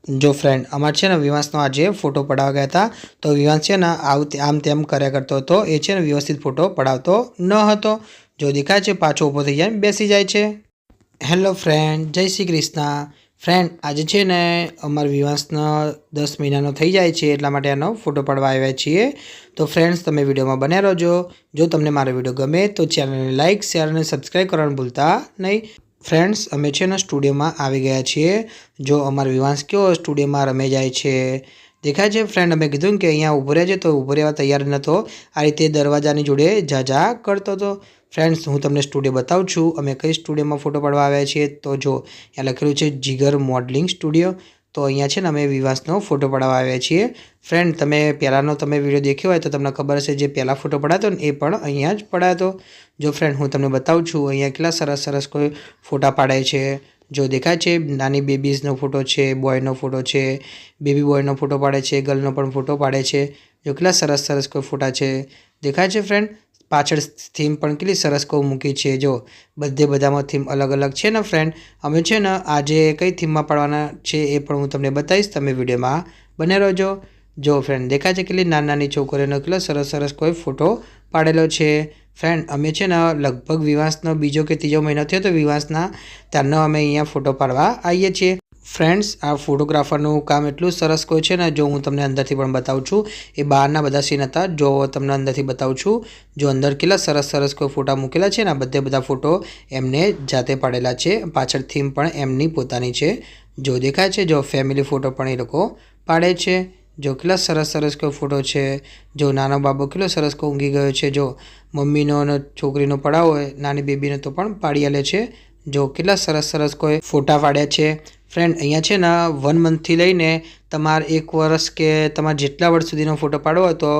जो फ्रेंड अमारे छे ने विवांसनो आजे फोटो पडावा गया था तो विवांस छे ने आम तेम कर्या करतो हतो। ए छे ने व्यवस्थित फोटो पडावतो न हतो। जो देखाय छे पाछो ऊभो थई जायने बेसी जाय छे। हेलो फ्रेंड, जय श्री कृष्ण। फ्रेंड आज छे ने अमार विवांसनो 10 महीनानो थई जाय छे એટલા માટે આનો ફોટો પાડવા આવ્યા છીએ। તો ફ્રેન્ડ્સ તમે વિડીયોમાં બન્યા રહેજો। જો તમને મારો વિડીયો ગમે તો ચેનલને લાઇક શેર અને સબસ્ક્રાઇબ કરવાનું ભૂલતા નહીં। फ्रेंड्स अमे छे ने स्टूडियो में आवी गया छे। जो अमर विवांस क्यों स्टूडियो में रमे जाए छे देखाय छे। फ्रेंड अमे कीधुं के अहींया ऊभो रहेजे तो ऊभो रहेवा तैयार नतो। आ रीते दरवाजानी जोड़े जा करतो तो। फ्रेंड्स हूँ तमने स्टूडियो बताऊँ छूँ अमे कई स्टूडियो में फोटो पाडवा आव्या छीए। तो जो अहींया लखेलुं छे जिगर मॉडलिंग स्टूडियो। तो अहींया छे ने अमे विवांसनो फोटो पडाववा आव्या छीए। फ्रेंड तमे पहेलानो तमे विडियो देख्यो होय तो तमने खबर हशे जे पहेला फोटो पडातो ने ए पण अहींया ज पडातो। जो फ्रेंड हूँ तमने बताऊँ छूँ अहींया केटला सरस सरस कोई फोटा पाडे छे। जो देखाय छे नानी बेबीजनो फोटो छे, बॉयनो फोटो छे, बेबी बॉयनो फोटो पाडे छे, गर्लनो पण फोटो पाडे छे। जो केटला सरस सरस कोई फोटा छे देखाय छे। फ्रेंड पाछळ थीम पण केटली सरस को मूकी छे। जो बधे बधामां थीम अलग अलग छे ने। फ्रेंड अमे छे ने आजे कई थीममां पाडवाना छे ए पण हूँ तमने बताईश। तमे विडियोमां बने रहोजो। जो फ्रेंड देखाय छे केटली नानी नानी छोकरीओनो केटलो सरस सरस कोई फोटो पाडेलो छे। फ्रेंड अमे छे ने लगभग विवांसनो बीजो के तीजो महीनो थयो तो विवांसना त्यारनो अमे अहींया फोटो पाडवा आवीए छीए। फ्रेंड्स आ फोटोग्राफरनुं काम एटलुं सरस कोई छे ने। जो हूँ तमने अंदरथी पण बतावुं छुं। ए बहारना बधा सीन हता जो तमने अंदरथी बतावुं छुं। जो अंदर केटला सरस सरस कोई फोटा मूकेला छे ने। आ बधे बधा फोटो एमने जाते पाडेला छे। पाछळ थीम पण एमनी पोतानी छे। जो देखाय छे जो फेमिली फोटो पण ए लोको पाडे छे। जो केटला सरस सरस कोई फोटो छे। जो नानो बाबो केटलो सरस को ऊँघी गयो छे। जो मम्मीनो ने छोकरीनो पडावो होय नानी बेबीनो तो पण पाडी आले छे। जो केटला सरस सरस कोई फोटा पाड्या छे। फ्रेंड अहींया छे ने 1 मंथ थी लईने तमार 1 वर्ष के तमार जेटला वर्ष सुधीनो फोटो पाडવો હોય तो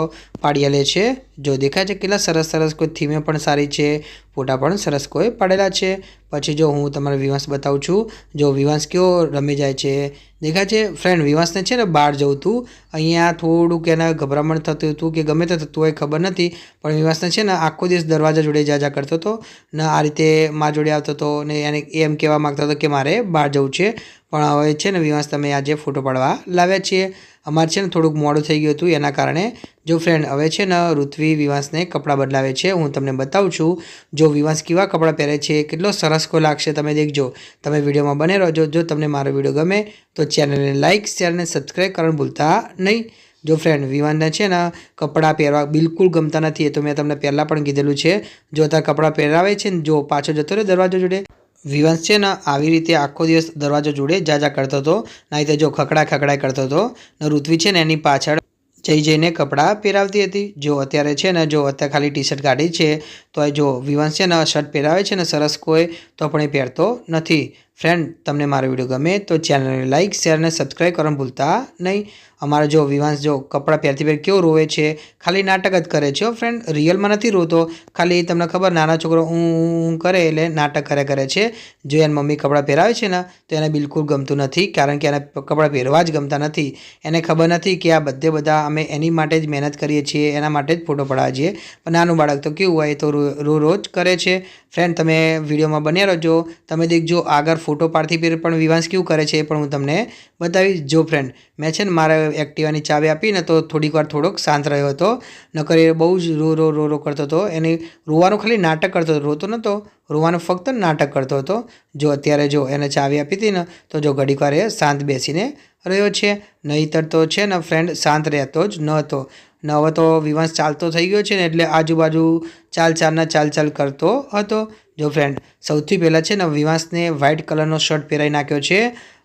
पाडी आले छे। जो देखाय छे केटला सरस सरस कोई थीमे पण सारी छे, फोटा पण सरस कोई पाडेला छे। पछी जो हूँ तमारे विवांस बतावुं छुं। जो विवांस केवो रमी जाय छे देखाय छे। फ्रेंड विवांसने छे ने बहार जवुं हतुं। अहींया थोडुंक एने गभरामण थતું हतुं के गमे ते थતું હોય खबर नथी। पण विवांसने छे ने आखो दिवस दरवाजा जोडे जा करतो तो ने आ रीते मारा जोडे आवतो तो ने एने एम कहेवा मागतो तो के मारे बहार जवुं छे। पण हवे छे ने विवांस तमे आजे फोटो पाडवा लाव्या छीए। अमारे छे ने थोडुंक मोडुं थई गयुं हतुं एना कारणे। जो फ्रेंड हवे छे ने ऋत्वी विवांसने कपड़ा बदलावे छे। हूँ तमने बतावुं छुं जो विवांस केवा कपड़ा पहेरे छे केटलो सरस को लागशे तमे देखजो। तमे विडियोमां बने रहोजो। जो तमने मारो विडियो गमे तो चेनलने लाइक शेर अने सब्सक्राइब करवानुं भूलता नहीं। जो फ्रेंड विवांसने छे ने कपड़ा पहेरवा बिल्कुल गमता नथी। ए तो मैं तमने पहेला पण कीधेलुं छे। जो अत्यारे कपड़ा पहेरावे छे ने जो पाछो जतो रह्यो दरवाजा जोडे विवांस छे ने आवी रीते आखो दिवस दरवाजा जोडे जा करतो तो नहीं तो जो खकड़ा खकड़ा करतो तो ने ऋत्वी छे ने एनी पाछळ जई जईने कपड़ा पहेरावती हती। जो अत्यारे छे ने जो अत्यारे खाली टी शर्ट काढी छे तो जो विवांस छे ने शर्ट पहेरावे छे ने सरस कोई तो पण ए पहेरतो नथी। फ्रेंड तमने मारो विडियो गमे तो चेनलने लाइक शेर अने सब्सक्राइब करवानुं भूलता नहीं। अमारो जो विवांस जो कपड़ा पहेरती पहेर केवो रोवे छे खाली नाटक ज करे छे। फ्रेंड रियल में नथी रोतो। खाली तमने खबर नाना छोकरो ऊँ करे एटले नाटक करे छे। जो एनी मम्मी कपड़ा पहेरावे छे ने तो एने बिल्कुल गमतुं नथी कारण के एने कपड़ा पहेरवा ज गमता नथी। एने खबर नथी कि आ बधे बधा अमे एनी माटे ज मेहनत करीए छीए एना माटे ज फोटो पडाववा छीए। पण नानुं बाळक तो केवुं होय तो रोज करे छे। फ्रेंड तमे विडियोमां बन्या रहोजो। तमे देखजो आगळ फोटो पाडती फेर पण विवांस केवुं करे छे पण हूँ तमने बतावीश। जो फ्रेंड मैं छे ने मारा एक्टिवानी चावी आपी ने तो थोड़ी वार थोड़ोक शांत रह्यो हतो। नकर ए बहु ज रो करतो हतो। एने रोवानुं खाली नाटक करतो हतो, रोतो नतो। रोवानुं फक्त नाटक करतो हतो। जो अत्यारे जो एने चावी आपी हती ने तो जो घडीक वार ए शांत बेसीने रह्यो छे। नहीतर तो छे ने फ्रेंड शांत रहेतो ज नहोतो। ने हवे तो विवांस चालतो थई गयो छे ने एटले आजूबाजू चाल करतो हतो। जो फ्रेंड सौथी पहेला छे ने विवांसने व्हाइट कलरनो शर्ट पहेरावी नाख्यो छे।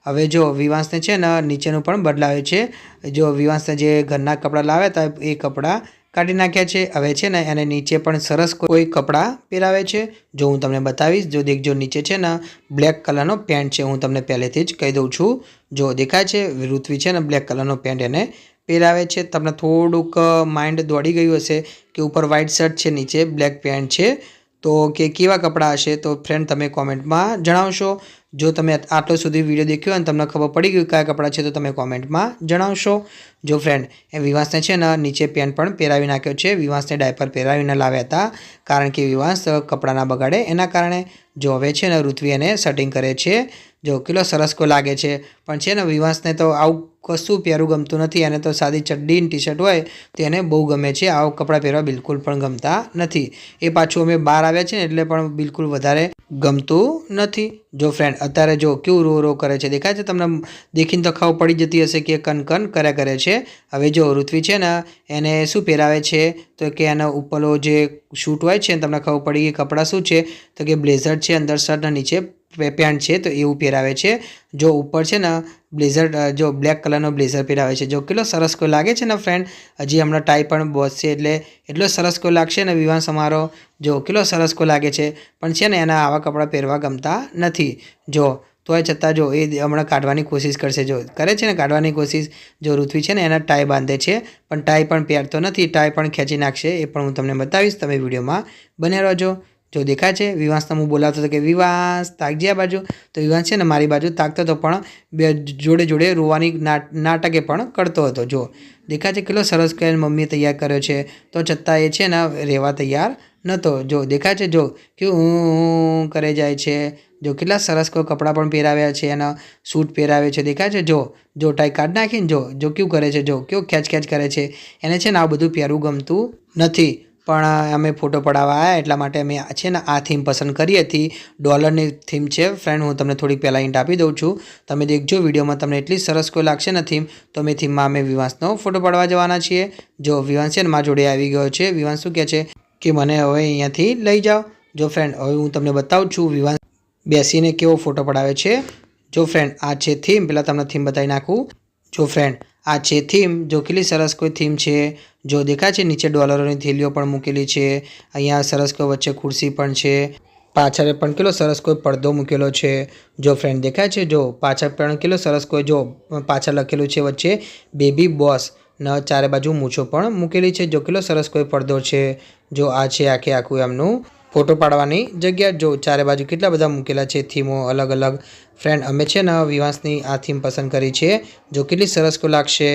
हवे जो विवांसने छे ने नीचेनुं पण बदलावे छे। जो विवांसने जे घરના कपड़ा लाव्या हता ए कपड़ा काढी नाख्या छे। हवे छे ने एने नीचे पण सरस कोई कपड़ा पहेरावे छे। जो हूँ तमने बतावीश। जो देखजो नीचे छे ने ब्लेक कलरनो पेंट छे। हूँ तमने पहेलेथी ज कही दઉં छुं। जो देखाय छे ऋत्वी छे ने ब्लेक कलरनो पेंट एने पहेरावे छे। तमने थोड़ुंक माइंड दौड़ी गयुं हशे कि ऊपर व्हाइट शर्ट छे नीचे ब्लेक पेंट छे तो के केवा कपड़ा हशे। तो फ्रेंड तमे कॉमेंट में जणावशो। जो तमे आटलो सुधी विडियो देख्यो अने तमने खबर पड़ी गई क्या कपड़ा छे तो तमे कॉमेंट में जणावशो। जो फ्रेंड ए विवांसने छे ने नीचे पेंट पण पहेरावी नाख्यो छे। विवांसने डायपर पहेरावीने लाव्या हता कारण के विवांस कपड़ा ना बगाड़े एना कारणे। जो हवे छे ने ऋत्वी एने सेटिंग करे छे। જો કેટલો સરસ કોઈ લાગે છે. પણ છે ને વિવાંશને તો આવું કશું પહેરવું ગમતું નથી. એને તો સાદી ચડ્ડી ટી શર્ટ હોય તો એને બહુ ગમે છે. આવા કપડાં પહેરવા બિલકુલ પણ ગમતા નથી. એ પાછું અમે બહાર આવ્યા છે ને એટલે પણ બિલકુલ વધારે ગમતું નથી. જો ફ્રેન્ડ અત્યારે જો કેવું રો કરે છે દેખાય છે તમને? દેખીને તો ખબર પડી જતી હશે કે કન કર્યા કરે છે. હવે જો ઋત્વી છે ને એને શું પહેરાવે છે તો કે એના ઉપરનો જે શૂટ હોય છે ને તમને ખબર પડી કે કપડાં શું છે તો કે બ્લેઝર છે, અંદર શર્ટ અને નીચે પેન્ટ છે તો એવું પહેરાવે છે. જો ઉપર છે ને બ્લેઝર જો બ્લેક કલરનો બ્લેઝર પહેરાવે છે. જો કેટલો સરસ કોઈ લાગે છે ને ફ્રેન્ડ. હજી હમણાં ટાઈ પણ બોસ છે એટલે એટલો સરસ કોઈ લાગશે ને વિવાંશ અમારો. જો કેટલો સરસ કોઈ લાગે છે. પણ છે ને એના આવા કપડાં પહેરવા ગમતા નથી. જો તોય છતાં જો એ હમણાં કાઢવાની કોશિશ કરશે. જો કરે છે ને કાઢવાની કોશિશ. જો ઋત્વી છે ને એના ટાઈ બાંધે છે પણ ટાઈ પણ પહેરતો નથી. ટાઈ પણ ખેંચી નાખશે. એ પણ હું તમને બતાવીશ. તમે વિડીયોમાં બને રહેજો. જો દેખાય છે વિવાંશને હું બોલાવતો હતો કે વિવાંશ તાકજે આ બાજુ. તો વિવાંશ છે ને મારી બાજુ તાકતો હતો પણ બે જોડે જોડે રોવાની નાટકે પણ કરતો હતો. જો દેખાય છે કેટલો સરસ કે મમ્મીએ તૈયાર કર્યો છે તો છતાં એ છે ને રહેવા તૈયાર નહોતો. જો દેખાય છે જો કે હું કરે જાય છે. જો કેટલા સરસ કોઈ કપડાં પણ પહેરાવ્યા છે. એના સૂટ પહેરાવે છે દેખાય છે. જો ટાઈ કાઢ નાખીને જો કેવું કરે છે. જો કેવું ખેંચ કરે છે. એને છે ને આ બધું પહેરવું ગમતું નથી. પણ અમે ફોટો પડાવવા આવ્યા એટલા માટે અમે છે ને આ થીમ પસંદ કરી હતી. ડોલરની થીમ છે ફ્રેન્ડ. હું તમને થોડીક પહેલાં હિન્ટ આપી દઉં છું. તમે દેખજો વિડીયોમાં તમને એટલી સરસ કોઈ લાગશે ને થીમ. તો અમે થીમમાં અમે વિવાંશનો ફોટો પાડવા જવાના છીએ. જો વિવાંશ છે ને મારા જોડે આવી ગયો છે. વિવાંશ શું કહે છે કે મને હવે અહીંયાથી લઈ જાઓ. જો ફ્રેન્ડ હવે હું તમને બતાવું છું વિવાંશ બેસીને કેવો ફોટો પડાવે છે. જો ફ્રેન્ડ આ છે થીમ. પહેલાં તમને થીમ બતાવી નાખું. જો ફ્રેન્ડ આ છે થીમ. જો કેટલી સરસ કોઈ થીમ છે. જો દેખાય છે નીચે ડોલરોની થેલીઓ પણ મૂકેલી છે. અહીંયા સરસ કોઈ વચ્ચે ખુરશી પણ છે. પાછળ પણ કેટલો સરસ કોઈ પડદો મૂકેલો છે. જો ફ્રેન્ડ દેખાય છે. જો પાછળ પણ કેટલો સરસ કોઈ જો પાછળ લખેલું છે વચ્ચે બેબી બોસ ન ચારે બાજુ મૂછો પણ મૂકેલી છે. જો કેટલો સરસ કોઈ પડદો છે. જો આ છે આખું એમનું ફોટો પાડવાની જગ્યા. જો ચારે બાજુ કેટલા બધા મૂકેલા છે થીમો અલગ અલગ. ફ્રેન્ડ અમે છે ને વિવાંશની આ થીમ પસંદ કરી છે. જો કેટલી સરસ કોઈ લાગશે.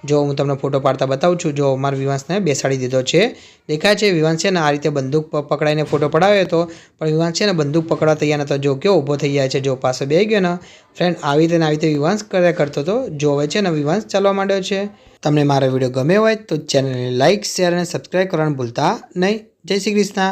જો હું તમને ફોટો પાડતા બતાવું છું. જો મારા વિવાંશને બેસાડી દીધો છે. દેખાય છે વિવાંશ છે ને આ રીતે બંદૂક પકડાઈને ફોટો પડાવ્યો હતો પણ વિવાંશ છે ને બંદૂક પકડવા તૈયાર નહોતો. જો કેવો ઊભો થઈ જાય છે. જો પાસે બેસી ગયો ને ફ્રેન્ડ આવી રીતે વિવાંશ કર્યા કરતો હતો. જો હવે છે ને વિવાંશ ચાલવા માંડ્યો છે. તમને મારો વિડીયો ગમ્યો હોય તો ચેનલને લાઇક, શેર અને સબસ્ક્રાઈબ કરવાનું ભૂલતા નહીં. જય શ્રી કૃષ્ણ.